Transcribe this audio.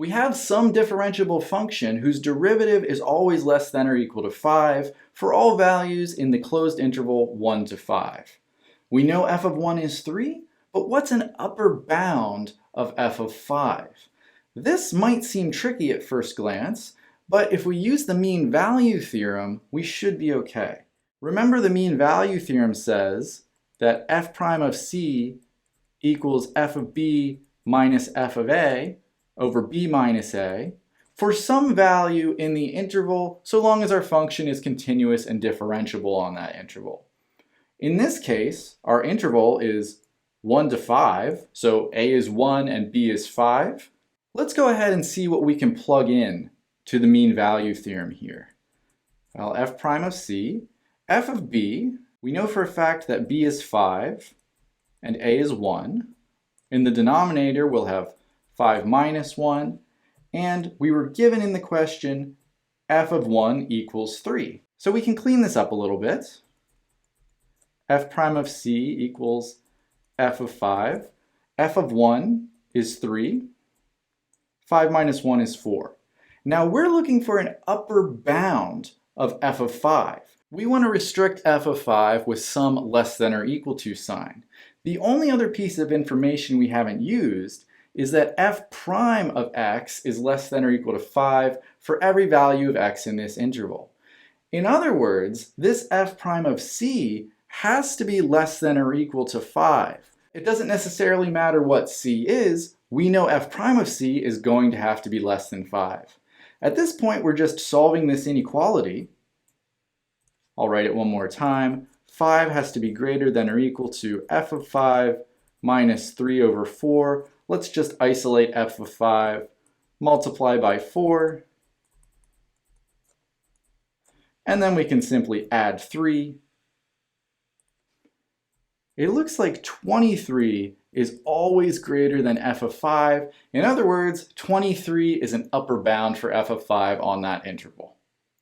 We have some differentiable function whose derivative is always less than or equal to 5 for all values in the closed interval 1 to 5. We know f of 1 is 3, but what's an upper bound of f of 5? This might seem tricky at first glance, but if we use the mean value theorem, we should be okay. Remember, the mean value theorem says that f prime of c equals f of b minus f of a over b minus a for some value in the interval, so long as our function is continuous and differentiable on that interval. In this case, our interval is 1 to 5, so a is 1 and b is 5. Let's go ahead and see what we can plug in to the mean value theorem here. Well, f prime of c, f of b, we know for a fact that b is 5 and a is 1. In the denominator, we'll have 5 minus 1, and we were given in the question f of 1 equals 3. So we can clean this up a little bit. F prime of c equals f of 5. F of 1 is 3. 5 minus 1 is 4. Now we're looking for an upper bound of f of 5. We want to restrict f of 5 with some less than or equal to sign. The only other piece of information we haven't used is that f prime of x is less than or equal to 5 for every value of x in this interval. In other words, this f prime of c has to be less than or equal to 5. It doesn't necessarily matter what c is, we know f prime of c is going to have to be less than 5. At this point, we're just solving this inequality. I'll write it one more time. 5 has to be greater than or equal to f of 5 minus 3 over 4. Let's just isolate f of 5, multiply by 4, and then we can simply add 3. It looks like 23 is always greater than f of 5. In other words, 23 is an upper bound for f of 5 on that interval.